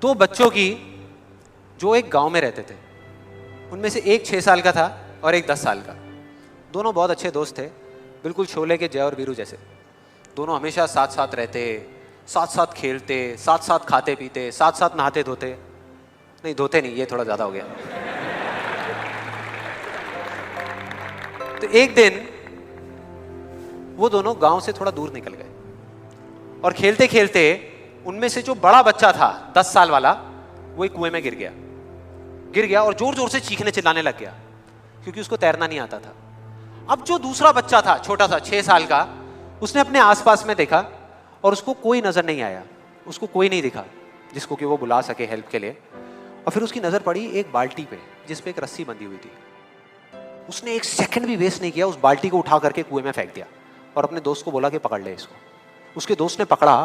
दो बच्चों की जो एक गांव में रहते थे। उनमें से एक 6 साल का था और एक 10 साल का। दोनों बहुत अच्छे दोस्त थे, बिल्कुल शोले के जय और वीरू जैसे। दोनों हमेशा साथ साथ रहते, साथ साथ खेलते, साथ साथ खाते पीते, साथ साथ नहाते धोते। नहीं धोते नहीं, ये थोड़ा ज्यादा हो गया। तो एक दिन वो दोनों गांव से थोड़ा दूर निकल गए और खेलते खेलते उनमें से जो बड़ा बच्चा था 10 साल वाला, वो एक कुएं में गिर गया और जोर जोर से चीखने चिल्लाने लग गया क्योंकि उसको तैरना नहीं आता था। अब जो दूसरा बच्चा था, छोटा सा 6 साल का, उसने अपने आसपास में देखा और उसको कोई नजर नहीं आया, उसको कोई नहीं दिखा जिसको कि वो बुला सके हेल्प के लिए। और फिर उसकी नजर पड़ी एक बाल्टी पे जिस पे एक रस्सी बंधी हुई थी। उसने एक सेकंड भी वेस्ट नहीं किया, उस बाल्टी को उठा करके कुएं में फेंक दिया और अपने दोस्त को बोला कि पकड़ ले इसको। उसके दोस्त ने पकड़ा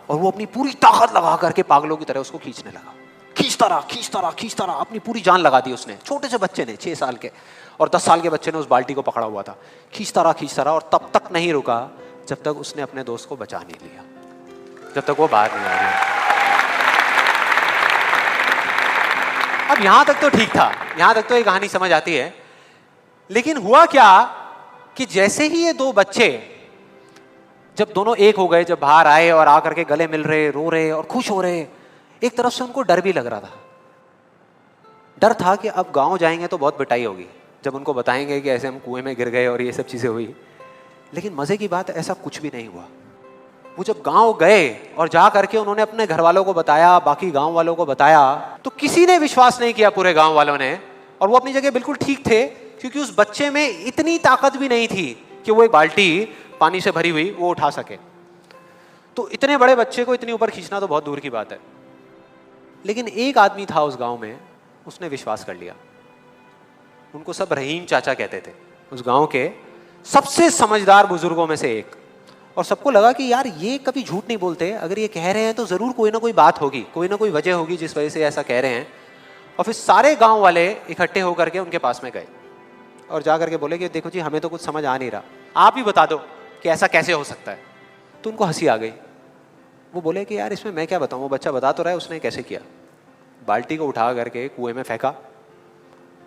और वो अपनी पूरी ताकत लगा करके पागलों की तरह उसको खींचने लगा। खींचता रहा, अपनी पूरी जान लगा दी उसने। छोटे से बच्चे ने, 6 साल के और 10 साल के बच्चे ने उस बाल्टी को पकड़ा हुआ था। खींचता रहा और तब तक नहीं रुका जब तक उसने अपने दोस्त को बचा नहीं लिया, जब तक वो बाहर नहीं आ गया। अब यहां तक तो ठीक था, यहां तक तो ये कहानी समझ आती है। लेकिन हुआ क्या कि जैसे ही ये दो बच्चे, जब दोनों एक हो गए, जब बाहर आए और आकर के गले मिल रहे, रो रहे और खुश हो रहे, एक तरफ से उनको डर भी लग रहा था। डर था कि अब गांव जाएंगे तो बहुत पिटाई होगी जब उनको बताएंगे कि ऐसे हम कुएं में गिर गए और ये सब चीजें हुई। लेकिन मजे की बात, ऐसा कुछ भी नहीं हुआ। वो जब गांव गए और जा करके उन्होंने अपने घर वालों को बताया, बाकी गांव वालों को बताया, तो किसी ने विश्वास नहीं किया, पूरे गांव वालों ने। और वो अपनी जगह बिल्कुल ठीक थे क्योंकि उस बच्चे में इतनी ताकत भी नहीं थी कि वो एक बाल्टी पानी से भरी हुई वो उठा सके। तो इतने बड़े बच्चे को इतनी ऊपर खींचना तो बहुत दूर की बात है। लेकिन एक आदमी था उस गांव में, उसने विश्वास कर लिया। उनको सब रहीम चाचा कहते थे, उस गांव के सबसे समझदार बुजुर्गों में से एक। और सबको लगा कि यार ये कभी झूठ नहीं बोलते, अगर ये कह रहे हैं तो जरूर कोई ना कोई बात होगी, कोई ना कोई वजह होगी जिस वजह से ऐसा कह रहे हैं। और फिर सारे गांव वाले इकट्ठे होकर के उनके पास में गए और जा करके बोले कि देखो जी, हमें तो कुछ समझ आ नहीं रहा, आप ही बता दो कि ऐसा कैसे हो सकता है। तो उनको हंसी आ गई। वो बोले कि यार इसमें मैं क्या बताऊं, वो बच्चा बता तो रहा है उसने कैसे किया। बाल्टी को उठा करके कुएं में फेंका,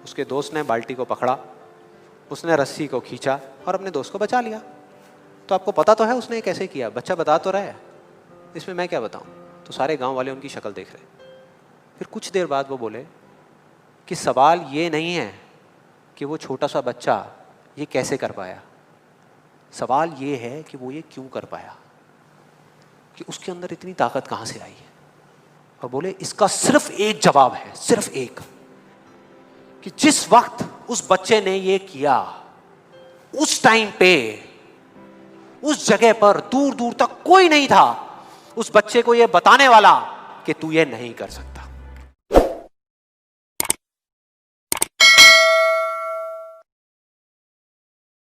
उसके दोस्त ने बाल्टी को पकड़ा, उसने रस्सी को खींचा और अपने दोस्त को बचा लिया। तो आपको पता तो है उसने कैसे किया, बच्चा बता तो रहा है, इसमें मैं क्या बताऊं। तो सारे गांव वाले उनकी शक्ल देख रहे। फिर कुछ देर बाद वो बोले कि सवाल ये नहीं है कि वो छोटा सा बच्चा ये कैसे कर पाया, सवाल ये है कि वो ये क्यों कर पाया, कि उसके अंदर इतनी ताकत कहां से आई है। और बोले इसका सिर्फ एक जवाब है, सिर्फ एक, कि जिस वक्त उस बच्चे ने ये किया, उस टाइम पे उस जगह पर दूर दूर तक कोई नहीं था उस बच्चे को ये बताने वाला कि तू ये नहीं कर सकता।